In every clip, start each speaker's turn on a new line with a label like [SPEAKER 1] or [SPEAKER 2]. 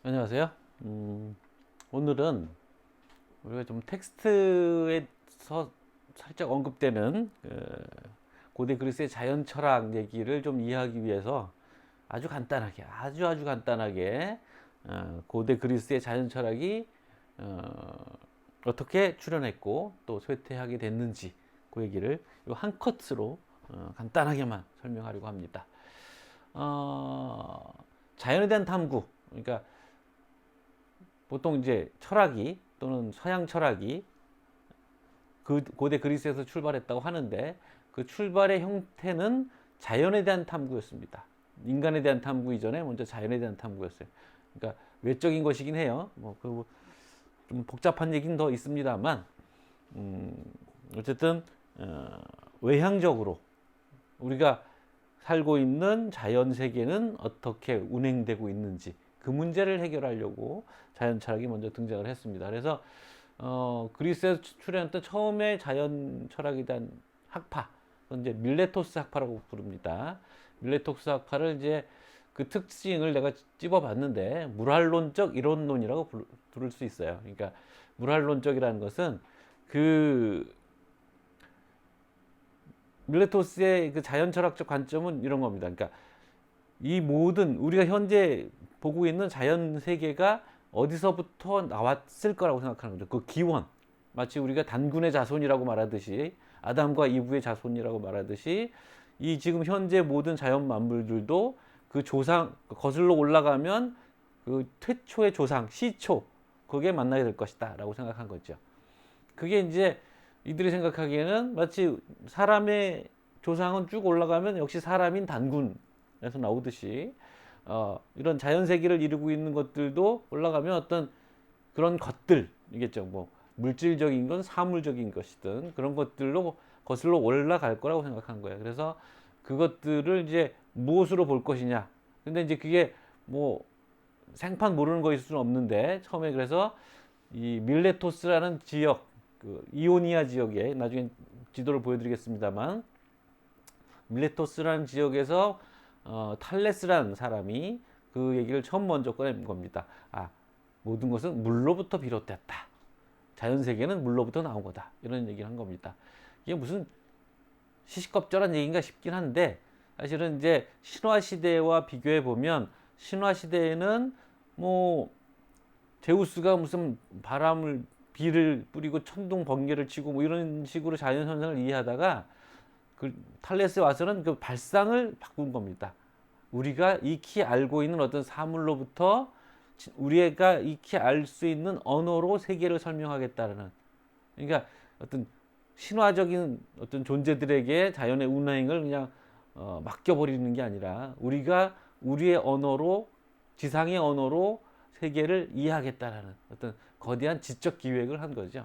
[SPEAKER 1] 안녕하세요. 오늘은 우리가 좀 텍스트에서 살짝 언급되는 고대 그리스의 자연 철학 얘기를 좀 이해하기 위해서 아주 간단하게, 아주 간단하게 고대 그리스의 자연 철학이 어떻게 출현했고 또 쇠퇴하게 됐는지 그 얘기를 한 컷으로 간단하게만 설명하려고 합니다. 자연에 대한 탐구, 그러니까 보통 이제 철학이 또는 서양 철학이 그 고대 그리스에서 출발했다고 하는데 그 출발의 형태는 자연에 대한 탐구였습니다. 인간에 대한 탐구 이전에 먼저 자연에 대한 탐구였어요. 그러니까 외적인 것이긴 해요. 좀 복잡한 얘기는 더 있습니다만 어쨌든 외향적으로 우리가 살고 있는 자연 세계는 어떻게 운행되고 있는지 그 문제를 해결하려고 자연 철학이 먼저 등장을 했습니다. 그래서 그리스에서 출현했던 처음에 자연 철학에 대한 학파, 이제 밀레토스 학파라고 부릅니다. 밀레토스 학파를 이제 그 특징을 내가 찝어봤는데 물활론적 이론론이라고 부를 수 있어요. 그러니까 물활론적이라는 것은 그 밀레토스의 그 자연 철학적 관점은 이런 겁니다. 그러니까 이 모든 우리가 현재 보고 있는 자연 세계가 어디서부터 나왔을 거라고 생각하는 거죠. 그 기원. 마치 우리가 단군의 자손이라고 말하듯이 아담과 이브의 자손이라고 말하듯이 이 지금 현재 모든 자연 만물들도 그 조상 거슬러 올라가면 그 태초의 조상 시초 그게 만나게 될 것이다라고 생각한 거죠. 그게 이제 이들이 생각하기에는 마치 사람의 조상은 쭉 올라가면 역시 사람인 단군에서 나오듯이 이런 자연 세계를 이루고 있는 것들도 올라가면 어떤 그런 것들이겠죠. 뭐 물질적인 건 사물적인 것이든 그런 것들로 거슬러 올라갈 거라고 생각한 거예요. 그래서 그것들을 이제 무엇으로 볼 것이냐. 근데 이제 그게 뭐 생판 모르는 거일 수는 없는데 처음에 그래서 이 밀레토스라는 지역, 그 이오니아 지역에 나중에 지도를 보여드리겠습니다만 밀레토스라는 지역에서 탈레스라는 사람이 그 얘기를 처음 먼저 꺼낸 겁니다. 모든 것은 물로부터 비롯됐다. 자연 세계는 물로부터 나온 거다. 이런 얘기를 한 겁니다. 이게 무슨 시시껍절한 얘기인가 싶긴 한데 사실은 이제 신화 시대와 비교해 보면 신화 시대에는 뭐 제우스가 무슨 바람을 비를 뿌리고 천둥 번개를 치고 뭐 이런 식으로 자연 현상을 이해하다가 그 탈레스에 와서는 그 발상을 바꾼 겁니다. 우리가 익히 알고 있는 어떤 사물로부터 우리가 익히 알 수 있는 언어로 세계를 설명하겠다는, 그러니까 어떤 신화적인 어떤 존재들에게 자연의 운행을 그냥 맡겨버리는 게 아니라 우리가 우리의 언어로 지상의 언어로 세계를 이해하겠다라는 어떤 거대한 지적 기획을 한 거죠.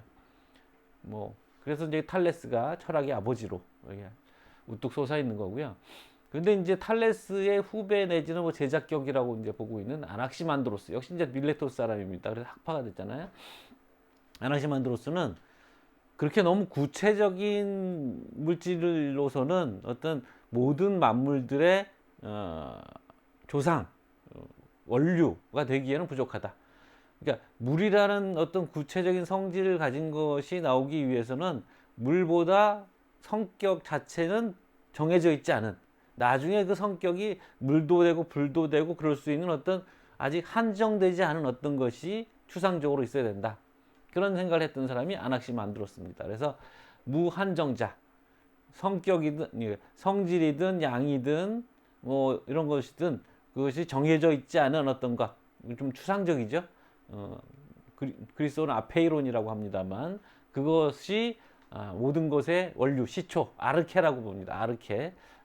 [SPEAKER 1] 뭐 그래서 이제 탈레스가 철학의 아버지로 우뚝 솟아 있는 거고요. 근데 이제 탈레스의 후배 내지는 뭐 제작격이라고 이제 보고 있는 아낙시만드로스 역시 이제 밀레토스 사람입니다. 그래서 학파가 됐잖아요. 아낙시만드로스는 그렇게 너무 구체적인 물질로서는 어떤 모든 만물들의 조상 원류가 되기에는 부족하다. 그러니까 물이라는 어떤 구체적인 성질을 가진 것이 나오기 위해서는 물보다 성격 자체는 정해져 있지 않은, 나중에 그 성격이 물도 되고 불도 되고 그럴 수 있는 어떤 아직 한정되지 않은 어떤 것이 추상적으로 있어야 된다. 그런 생각을 했던 사람이 아낙시만드로스입니다. 그래서 무한정자, 성격이든 성질이든 양이든 뭐 이런 것이든 그것이 정해져 있지 않은 어떤 것, 좀 추상적이죠. 그리스어는 아페이론이라고 합니다만 그것이 모든 것의 원류, 시초, 아르케라고 봅니다.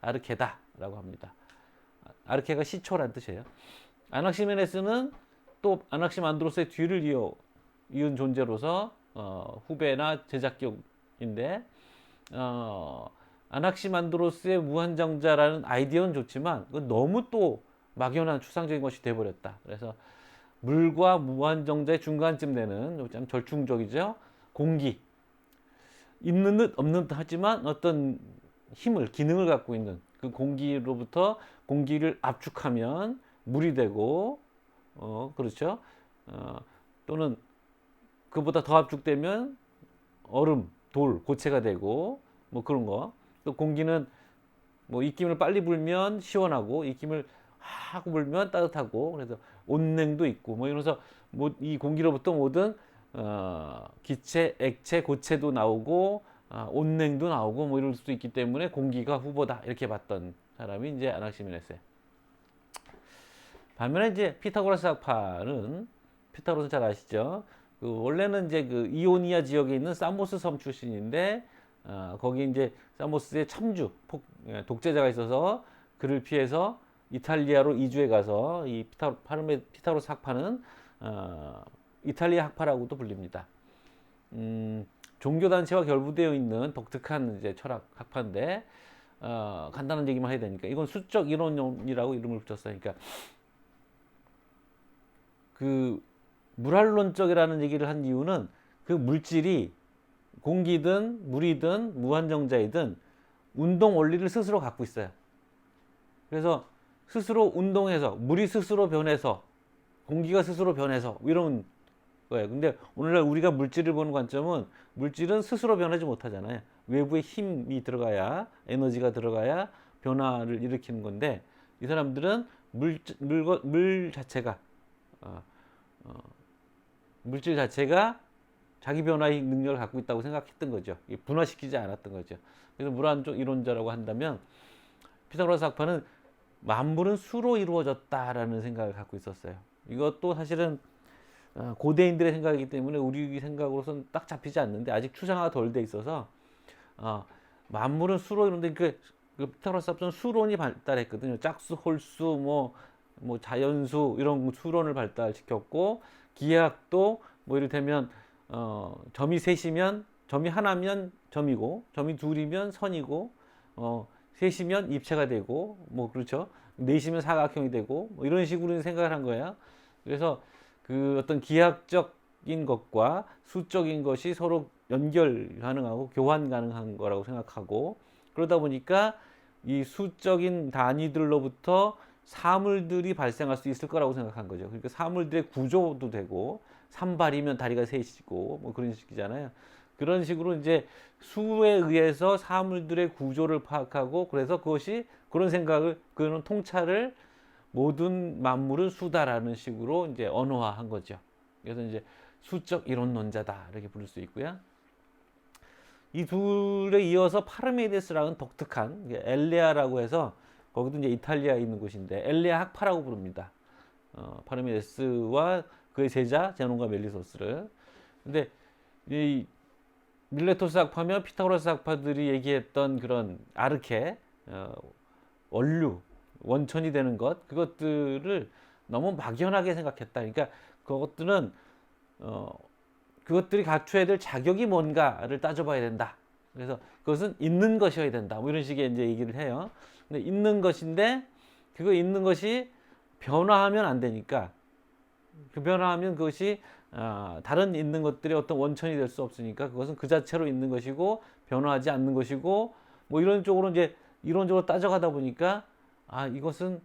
[SPEAKER 1] 아르케다라고 합니다. 아르케가 시초란 뜻이에요. 아낙시메네스는 또 아낙시만드로스의 뒤를 이은 존재로서 후배나 제작격인데 아낙시만드로스의 무한정자라는 아이디어는 좋지만 그건 너무 또 막연한 추상적인 것이 돼버렸다. 그래서 물과 무한정자의 중간쯤 되는 좀 절충적이죠. 공기, 있는 듯 없는 듯 하지만 어떤 힘을, 기능을 갖고 있는 그 공기로부터 공기를 압축하면 물이 되고 그렇죠. 어, 또는 그보다 더 압축되면 얼음, 돌, 고체가 되고 뭐 그런 거. 또 공기는 뭐 입김을 빨리 불면 시원하고 입김을 하고 불면 따뜻하고 그래서 온냉도 있고 뭐 이러면서 뭐 이 공기로부터 모든 기체, 액체, 고체도 나오고 온냉도 나오고 뭐 이럴 수도 있기 때문에 공기가 후보다 이렇게 봤던 사람이 이제 아낙시메네스예요. 반면에 이제 피타고라스 학파는 피타고라스 잘 아시죠? 그 원래는 이제 그 이오니아 지역에 있는 사모스 섬 출신인데 거기 이제 사모스의 참주 독재자가 있어서 그를 피해서 이탈리아로 이주해 가서 이 피타고라스 학파는 이탈리아 학파라고도 불립니다. 종교 단체와 결부되어 있는 독특한 이제 철학 학파인데 간단한 얘기만 해야 되니까 이건 수적 이론이라고 이름을 붙였어요. 그러니까 그 물활론적이라는 얘기를 한 이유는 그 물질이 공기든 물이든 무한정자이든 운동 원리를 스스로 갖고 있어요. 그래서 스스로 운동해서 물이 스스로 변해서 공기가 스스로 변해서 이런 거예요. 근데 오늘날 우리가 물질을 보는 관점은 물질은 스스로 변하지 못하잖아요. 외부에 힘이 들어가야 에너지가 들어가야 변화를 일으키는 건데 이 사람들은 물 자체가 어, 어, 물질 자체가 자기 변화의 능력을 갖고 있다고 생각했던 거죠. 분화시키지 않았던 거죠. 그래서 물안쪽 이론자라고 한다면 피타고라스 학파는 만물은 수로 이루어졌다라는 생각을 갖고 있었어요. 이것도 사실은 고대인들의 생각이기 때문에 우리 생각으로서는 딱 잡히지 않는데 아직 추상화가 덜 돼 있어서 만물은 수로 이루는데 그 피타고라스 학파는 수론이 발달했거든요. 짝수, 홀수, 뭐 자연수 이런 수론을 발달시켰고 기하학도 뭐 이를테면 점이 셋이면 점이 하나면 점이고 점이 둘이면 선이고 셋이면 입체가 되고 뭐 그렇죠. 넷이면 사각형이 되고 뭐 이런 식으로 생각을 한 거예요. 그래서 그 어떤 기하학적인 것과 수적인 것이 서로 연결 가능하고 교환 가능한 거라고 생각하고 그러다 보니까 이 수적인 단위들로부터 사물들이 발생할 수 있을 거라고 생각한 거죠. 그러니까 사물들의 구조도 되고 산발이면 다리가 셋이고 뭐 그런 식이잖아요. 그런 식으로 이제 수에 의해서 사물들의 구조를 파악하고 그래서 그것이 그런 생각을 그런 통찰을 모든 만물은 수다라는 식으로 이제 언어화한 거죠. 그래서 이제 수적 이론론자다 이렇게 부를 수 있고요. 이 둘에 이어서 파르메이데스라는 독특한 엘레아라고 해서 거기도 이제 이탈리아에 있는 곳인데 엘레아 학파라고 부릅니다. 파르메이데스와 그의 제자 제논과 멜리소스를. 근데 이 밀레토스 학파며 피타고라스 학파들이 얘기했던 그런 아르케 원류 원천이 되는 것 그것들을 너무 막연하게 생각했다. 그러니까 그것들은 그것들이 갖춰야 될 자격이 뭔가를 따져봐야 된다. 그래서 그것은 있는 것이어야 된다. 뭐 이런 식의 이제 얘기를 해요. 근데 있는 것인데 그거 있는 것이 변화하면 안 되니까 그 변화하면 그것이 다른 있는 것들의 어떤 원천이 될 수 없으니까 그것은 그 자체로 있는 것이고 변화하지 않는 것이고 뭐 이런 쪽으로 이제 이론적으로 따져가다 보니까 이것은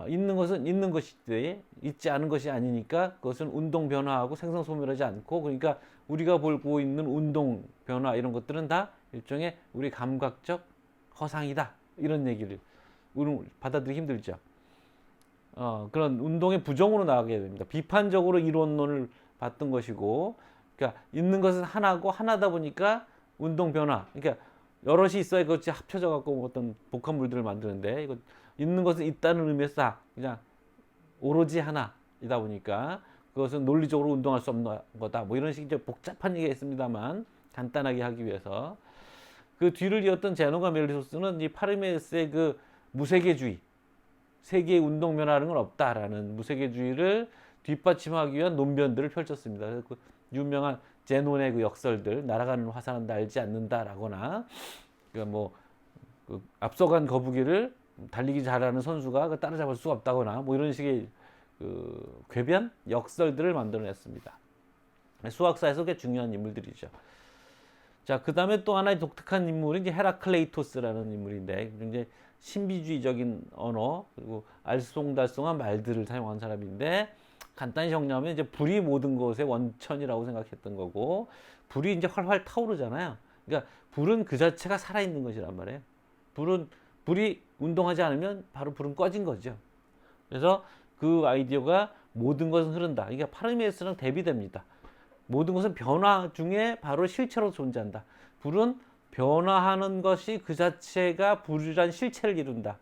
[SPEAKER 1] 있는 것은 있는 것이지 있지 않은 것이 아니니까 그것은 운동 변화하고 생성 소멸하지 않고 그러니까 우리가 보고 있는 운동 변화 이런 것들은 다 일종의 우리 감각적 허상이다 이런 얘기를 받아들이기 힘들죠. 그런 운동의 부정으로 나가게 됩니다. 비판적으로 이론론을 봤던 것이고, 그러니까 있는 것은 하나고 하나다 보니까 운동 변화. 그러니까 여럿이 있어야 그것이 합쳐져 갖고 어떤 복합물들을 만드는데 이거 있는 것은 있다는 의미에서 그냥 오로지 하나이다 보니까 그것은 논리적으로 운동할 수 없는 거다. 뭐 이런 식의 복잡한 얘기가 있습니다만 간단하게 하기 위해서 그 뒤를 이었던 제논과 멜리소스는 이 파르메데스의 그 무세계주의 세계의 운동 변화라는 건 없다라는 무세계주의를 뒷받침하기 위한 논변들을 펼쳤습니다. 그래서 그 유명한 제논의 그 역설들, 날아가는 화살은 날지 않는다라거나, 그러니까 그 앞서간 거북이를 달리기 잘하는 선수가 따라잡을 수가 없다거나, 뭐 이런 식의 그 궤변 역설들을 만들어냈습니다. 수학사에서 꽤 중요한 인물들이죠. 자, 그 다음에 또 하나의 독특한 인물이 이제 헤라클레이토스라는 인물인데, 이제 신비주의적인 언어, 그리고 알쏭달쏭한 말들을 사용한 사람인데, 간단히 정리하면 이제 불이 모든 것의 원천이라고 생각했던 거고, 불이 이제 활활 타오르잖아요. 그러니까 불은 그 자체가 살아있는 것이란 말이에요. 불이 운동하지 않으면 바로 불은 꺼진 거죠. 그래서 그 아이디어가 모든 것은 흐른다. 이게 파르미데스랑 대비됩니다. 모든 것은 변화 중에 바로 실체로 존재한다. 불은 변화하는 것이 그 자체가 불이란 실체를 이룬다.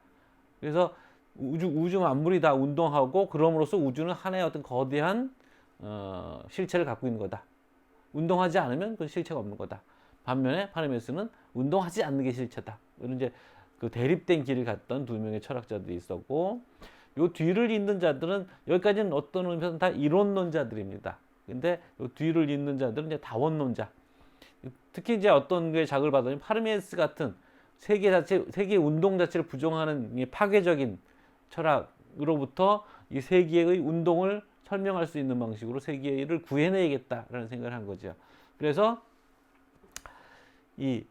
[SPEAKER 1] 그래서 우주 만물이 다 운동하고 그럼으로써 우주는 하나의 어떤 거대한 실체를 갖고 있는 거다. 운동하지 않으면 그 실체가 없는 거다. 반면에 파르메스는 운동하지 않는 게 실체다. 이런 이제 그 대립된 길을 갔던 두 명의 철학자들이 있었고, 요 뒤를 잇는 자들은 여기까지는 어떤 의미에서는 다 이론론자들입니다. 근데 요 뒤를 잇는 자들은 이제 다원론자. 특히 이제 어떤 게 자극을 받으면 파르메스 같은 세계 운동 자체를 부정하는 파괴적인 철학으로부터 이 세계의 운동을 설명할 수 있는 방식으로 세계를 구해내야겠다라는 생각을 한 거죠. 그래서 이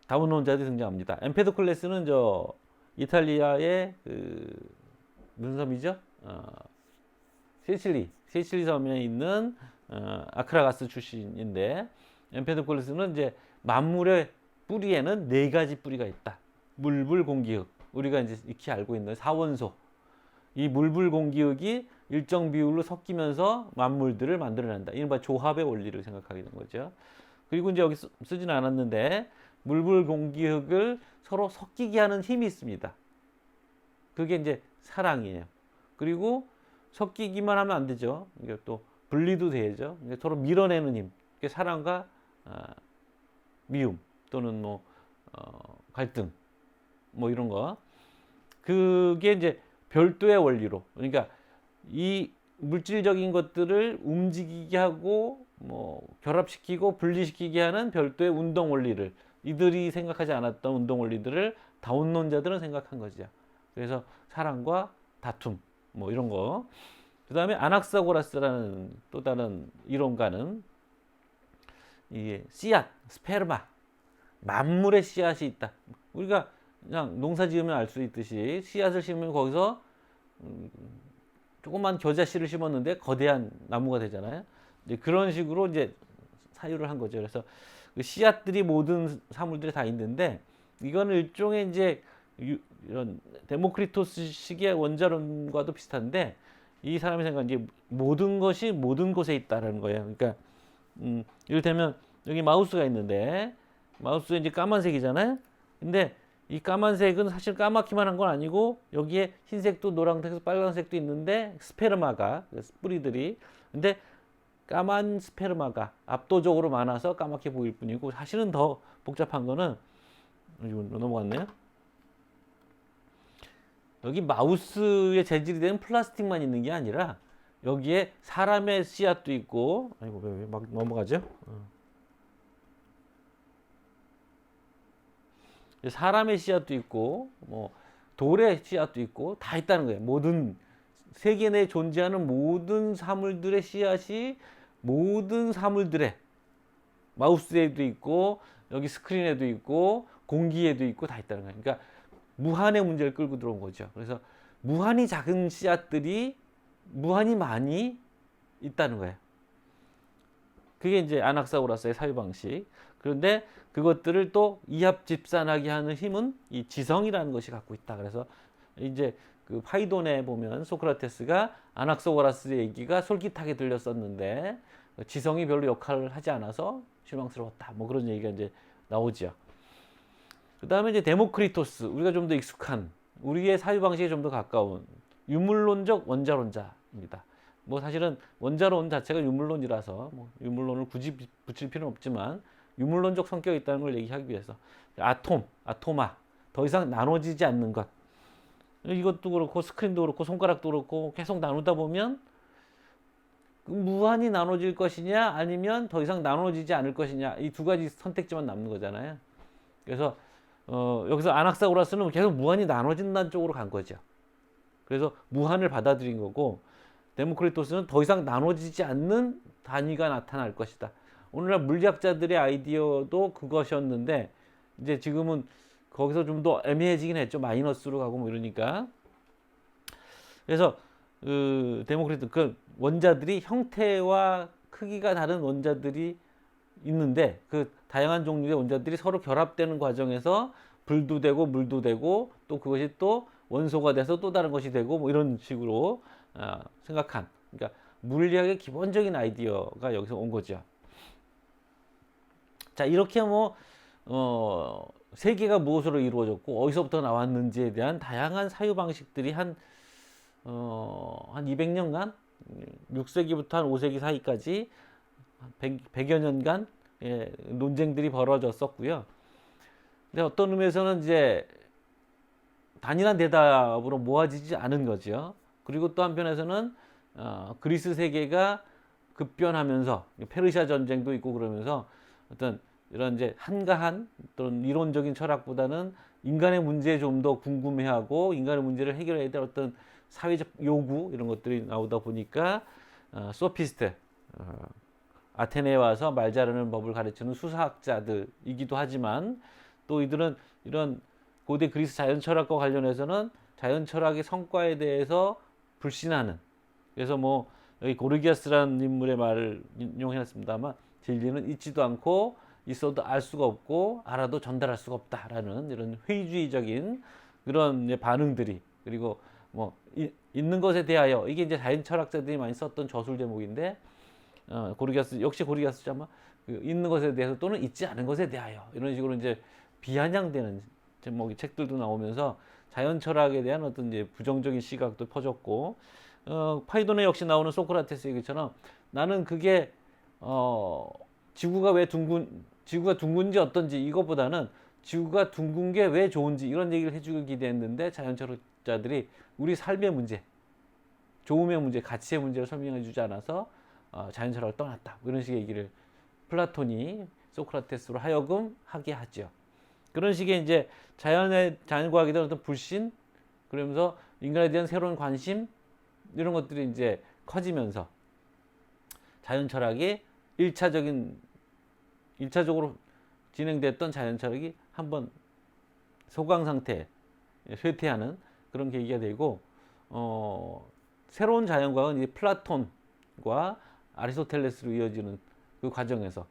[SPEAKER 1] 다원론자들이 등장합니다. 엠페도클레스는 저 이탈리아의 무슨 섬이죠? 시칠리 섬에 있는 아크라가스 출신인데, 엠페도클레스는 이제 만물의 뿌리에는 네 가지 뿌리가 있다. 물불 공기흙. 우리가 이제 익히 알고 있는 사원소. 이 물불 공기흙이 일정 비율로 섞이면서 만물들을 만들어낸다. 이른바 조합의 원리를 생각하게 된 거죠. 그리고 이제 여기 쓰진 않았는데, 물불 공기흙을 서로 섞이게 하는 힘이 있습니다. 그게 이제 사랑이에요. 그리고 섞이기만 하면 안 되죠. 이게 또 분리도 되죠. 서로 밀어내는 힘. 그게 사랑과 미움 또는 뭐 갈등 뭐 이런 거. 그게 이제 별도의 원리로, 그러니까 이 물질적인 것들을 움직이게 하고 뭐 결합시키고 분리시키게 하는 별도의 운동 원리를, 이들이 생각하지 않았던 운동 원리들을 다원론자들은 생각한 거죠. 그래서 사랑과 다툼 뭐 이런 거. 그 다음에 아낙사고라스라는 또 다른 이론가는 이게 씨앗, 스페르마, 만물의 씨앗이 있다. 우리가 그냥 농사 지으면 알 수 있듯이 씨앗을 심으면 거기서 조그만 겨자씨를 심었는데 거대한 나무가 되잖아요. 이제 그런 식으로 이제 사유를 한 거죠. 그래서 그 씨앗들이 모든 사물들이 다 있는데, 이거는 일종의 이제 이런 데모크리토스식의 원자론과도 비슷한데, 이 사람이 생각한 이제 모든 것이 모든 곳에 있다라는 거예요. 그러니까 이를테면 여기 마우스가 있는데, 마우스에 이제 까만색이잖아요. 근데 이 까만색은 사실 까맣기만 한 건 아니고, 여기에 흰색도 노란색도 빨간색도 있는데 스페르마가, 뿌리들이, 근데 까만 스페르마가 압도적으로 많아서 까맣게 보일 뿐이고, 사실은 더 복잡한 거는, 넘어갔네요. 여기 마우스의 재질이 된 플라스틱만 있는 게 아니라 여기에 사람의 씨앗도 있고, 아이고 왜 막 넘어가죠? 사람의 씨앗도 있고 뭐 돌의 씨앗도 있고 다 있다는 거예요. 모든 세계 내에 존재하는 모든 사물들의 씨앗이 모든 사물들의, 마우스에도 있고 여기 스크린에도 있고 공기에도 있고 다 있다는 거예요. 그러니까 무한의 문제를 끌고 들어온 거죠. 그래서 무한히 작은 씨앗들이 무한히 많이 있다는 거예요. 그게 이제 아낙사고라스의 사유 방식. 그런데 그것들을 또 이합집산하게 하는 힘은 이 지성이라는 것이 갖고 있다. 그래서 이제 그 파이돈에 보면 소크라테스가 아낙사고라스의 얘기가 솔깃하게 들렸었는데 지성이 별로 역할을 하지 않아서 실망스러웠다. 뭐 그런 얘기가 이제 나오죠. 그 다음에 이제 데모크리토스, 우리가 좀 더 익숙한, 우리의 사유 방식에 좀 더 가까운 유물론적 원자론자입니다. 뭐 사실은 원자론 자체가 유물론이라서 뭐 유물론을 굳이 붙일 필요는 없지만, 유물론적 성격이 있다는 걸 얘기하기 위해서 아토마, 더 이상 나눠지지 않는 것, 이것도 그렇고 스크린도 그렇고 손가락도 그렇고 계속 나누다 보면 무한히 나눠질 것이냐 아니면 더 이상 나눠지지 않을 것이냐, 이 두 가지 선택지만 남는 거잖아요. 그래서 여기서 아낙사고라스는 계속 무한히 나눠진다는 쪽으로 간 거죠. 그래서 무한을 받아들인 거고, 데모크리토스는 더 이상 나눠지지 않는 단위가 나타날 것이다. 오늘날 물리학자들의 아이디어도 그것이었는데, 이제 지금은 거기서 좀 더 애매해지긴 했죠. 마이너스로 가고 뭐 이러니까. 그래서 데모크리트 그 원자들이 형태와 크기가 다른 원자들이 있는데 그 다양한 종류의 원자들이 서로 결합되는 과정에서 불도 되고 물도 되고 또 그것이 또 원소가 돼서 또 다른 것이 되고 뭐 이런 식으로 생각한 그러니까 물리학의 기본적인 아이디어가 여기서 온 거죠. 자 이렇게 뭐 세계가 무엇으로 이루어졌고 어디서부터 나왔는지에 대한 다양한 사유 방식들이 한 200년간 6세기부터 한 5세기 사이까지 100여 년간 논쟁들이 벌어졌었고요. 근데 어떤 의미에서는 이제 단일한 대답으로 모아지지 않은 거죠. 그리고 또 한편에서는 그리스 세계가 급변하면서 페르시아 전쟁도 있고 그러면서 어떤 이런 이제 한가한 또는 이론적인 철학보다는 인간의 문제에 좀 더 궁금해하고 인간의 문제를 해결해야 될 어떤 사회적 요구 이런 것들이 나오다 보니까 소피스트 아테네에 와서 말 잘하는 법을 가르치는 수사학자들이기도 하지만 또 이들은 이런 고대 그리스 자연 철학과 관련해서는 자연 철학의 성과에 대해서 불신하는 그래서 뭐 여기 고르기아스라는 인물의 말을 인용해놨습니다만 진리는 있지도 않고 있어도 알 수가 없고 알아도 전달할 수가 없다라는 이런 회의주의적인 그런 반응들이 그리고 뭐 있는 것에 대하여 이게 이제 자연 철학자들이 많이 썼던 저술 제목인데 고르기아스 역시 고르기아스 아마 그 있는 것에 대해서 또는 있지 않은 것에 대하여 이런 식으로 이제 비아냥되는 제목의 책들도 나오면서 자연 철학에 대한 어떤 이제 부정적인 시각도 퍼졌고 파이돈에 역시 나오는 소크라테스 얘기처럼 나는 그게 지구가 왜 지구가 둥근지 어떤지 이것보다는 지구가 둥근 게 왜 좋은지 이런 얘기를 해주길 기대했는데 자연 철학자들이 우리 삶의 문제, 좋음의 문제, 가치의 문제를 설명해주지 않아서 자연 철학을 떠났다. 뭐 이런 식의 얘기를 플라톤이 소크라테스로 하여금 하게 하죠. 그런 식의 이제 자연과학에 대한 어떤 불신, 그러면서 인간에 대한 새로운 관심 이런 것들이 이제 커지면서 자연 철학이 1차적으로 진행됐던 자연 철학이 한번 소강 상태에 쇠퇴하는 그런 계기가 되고 새로운 자연과학은 이제 플라톤과 아리스토텔레스로 이어지는 그 과정에서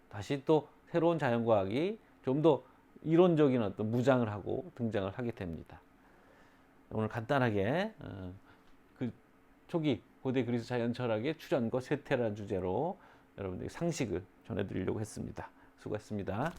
[SPEAKER 1] 다시 또 새로운 자연과학이 좀 더 이론적인 어떤 무장을 하고 등장을 하게 됩니다. 오늘 간단하게 그 초기 고대 그리스 자연 철학의 출현과 쇠퇴라는 주제로 여러분들에게 상식을 전해드리려고 했습니다. 수고했습니다.